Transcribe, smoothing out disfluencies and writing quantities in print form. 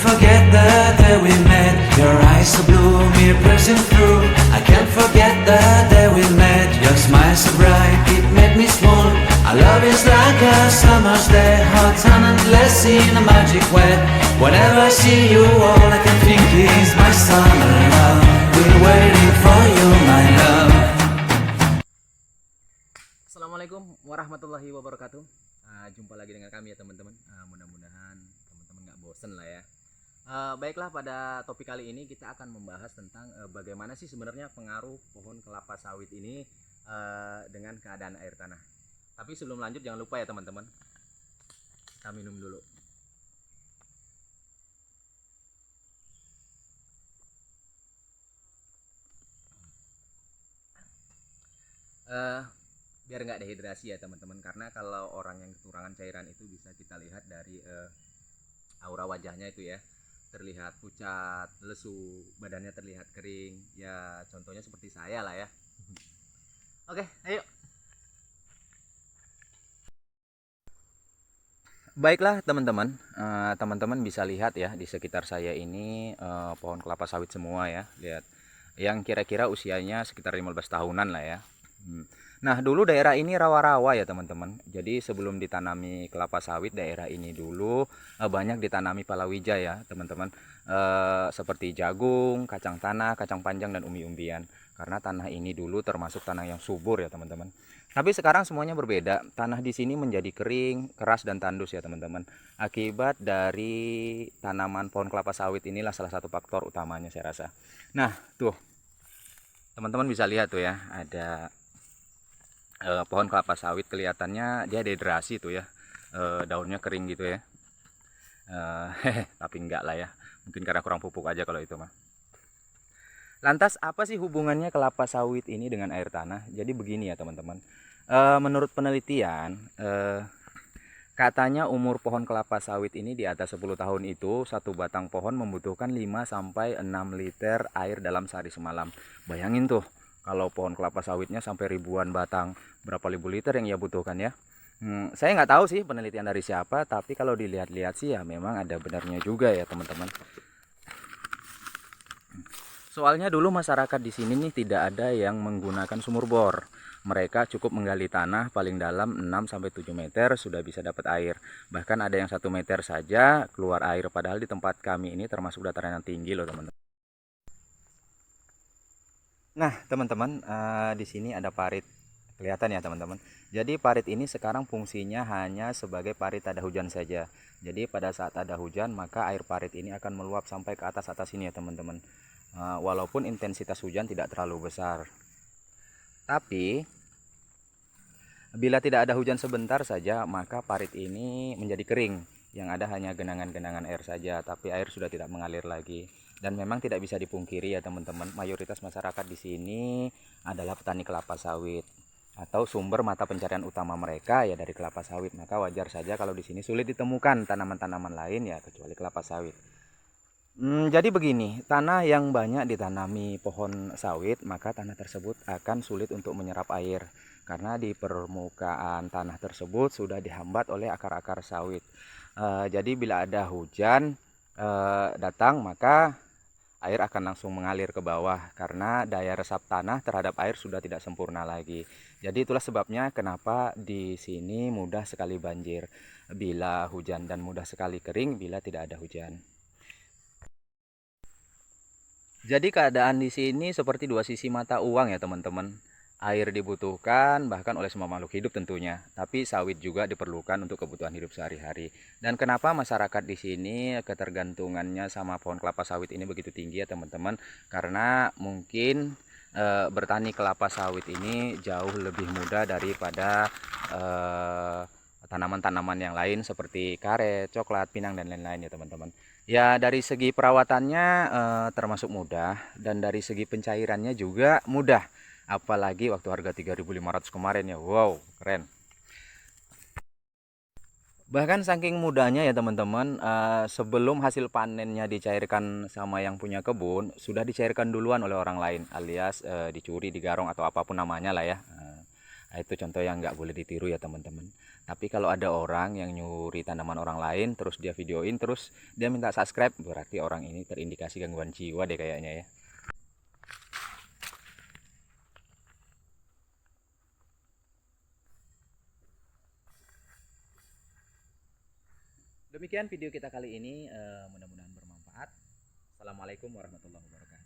forget the day we met. Your eyes so blue, me piercing through. I can't forget the day we met. Your smile so bright, it made me swoon. Our love is like a summer's day, hot and endless in a magic way. Whenever I see you, all I can think is my summer love. We're waiting for you, my love. Assalamualaikum warahmatullahi wabarakatuh. Jumpa lagi dengan kami ya teman-teman. Mudah-mudahan teman-teman nggak bosen lah ya. Baiklah, pada topik kali ini kita akan membahas tentang bagaimana sih sebenarnya pengaruh pohon kelapa sawit ini dengan keadaan air tanah. Tapi sebelum lanjut jangan lupa ya teman-teman, kita minum dulu. Biar nggak dehidrasi ya teman-teman, karena kalau orang yang kekurangan cairan itu bisa kita lihat dari aura wajahnya itu ya, terlihat pucat, lesu, badannya terlihat kering ya, contohnya seperti saya lah ya. Oke, ayo. Baiklah teman-teman, teman-teman bisa lihat ya di sekitar saya ini pohon kelapa sawit semua ya, lihat, yang kira-kira usianya sekitar 15 tahunan lah ya. Nah, dulu daerah ini rawa-rawa ya teman-teman. Jadi sebelum ditanami kelapa sawit, daerah ini dulu banyak ditanami palawija ya teman-teman. Seperti jagung, kacang tanah, kacang panjang, dan umbi-umbian. Karena tanah ini dulu termasuk tanah yang subur ya teman-teman. Tapi sekarang semuanya berbeda. Tanah di sini menjadi kering, keras, dan tandus ya teman-teman. Akibat dari tanaman pohon kelapa sawit inilah salah satu faktor utamanya saya rasa. Nah, tuh teman-teman bisa lihat tuh ya, ada pohon kelapa sawit, kelihatannya dia dehidrasi tuh ya, daunnya kering gitu ya. Tapi enggak lah ya, mungkin karena kurang pupuk aja kalau itu mah. Lantas apa sih hubungannya kelapa sawit ini dengan air tanah? Jadi begini ya teman-teman, menurut penelitian katanya umur pohon kelapa sawit ini di atas 10 tahun itu satu batang pohon membutuhkan 5-6 liter air dalam sehari semalam. Bayangin tuh, kalau pohon kelapa sawitnya sampai ribuan batang, berapa ribu liter yang ia butuhkan ya. Saya nggak tahu sih penelitian dari siapa, tapi kalau dilihat-lihat sih ya memang ada benarnya juga ya teman-teman. Soalnya dulu masyarakat di sini nih tidak ada yang menggunakan sumur bor. Mereka cukup menggali tanah paling dalam 6-7 meter sudah bisa dapat air. Bahkan ada yang 1 meter saja keluar air, padahal di tempat kami ini termasuk dataran yang tinggi loh teman-teman. Nah teman-teman, di sini ada parit, kelihatan ya teman-teman. Jadi parit ini sekarang fungsinya hanya sebagai parit ada hujan saja. Jadi pada saat ada hujan maka air parit ini akan meluap sampai ke atas ini ya teman-teman. Walaupun intensitas hujan tidak terlalu besar. Tapi bila tidak ada hujan sebentar saja maka parit ini menjadi kering. Yang ada hanya genangan-genangan air saja, tapi air sudah tidak mengalir lagi. Dan memang tidak bisa dipungkiri ya teman-teman, mayoritas masyarakat di sini adalah petani kelapa sawit atau sumber mata pencarian utama mereka ya dari kelapa sawit. Maka wajar saja kalau di sini sulit ditemukan tanaman-tanaman lain ya kecuali kelapa sawit. Jadi begini, tanah yang banyak ditanami pohon sawit maka tanah tersebut akan sulit untuk menyerap air karena di permukaan tanah tersebut sudah dihambat oleh akar-akar sawit. Jadi bila ada hujan datang maka air akan langsung mengalir ke bawah karena daya resap tanah terhadap air sudah tidak sempurna lagi. Jadi itulah sebabnya kenapa di sini mudah sekali banjir bila hujan dan mudah sekali kering bila tidak ada hujan. Jadi keadaan di sini seperti dua sisi mata uang ya teman-teman. Air dibutuhkan bahkan oleh semua makhluk hidup tentunya, tapi sawit juga diperlukan untuk kebutuhan hidup sehari-hari. Dan kenapa masyarakat di sini ketergantungannya sama pohon kelapa sawit ini begitu tinggi ya teman-teman? Karena mungkin bertani kelapa sawit ini jauh lebih mudah daripada tanaman-tanaman yang lain seperti karet, coklat, pinang, dan lain-lain ya teman-teman. Ya dari segi perawatannya termasuk mudah, dan dari segi pencairannya juga mudah. Apalagi waktu harga 3.500 kemarin ya, wow keren. Bahkan saking mudahnya ya teman-teman, sebelum hasil panennya dicairkan sama yang punya kebun, sudah dicairkan duluan oleh orang lain alias dicuri, digarong, atau apapun namanya lah ya. Nah, itu contoh yang nggak boleh ditiru ya teman-teman. Tapi kalau ada orang yang nyuri tanaman orang lain, terus dia videoin, terus dia minta subscribe, berarti orang ini terindikasi gangguan jiwa deh kayaknya ya. Demikian video kita kali ini, mudah-mudahan bermanfaat. Assalamualaikum warahmatullahi wabarakatuh.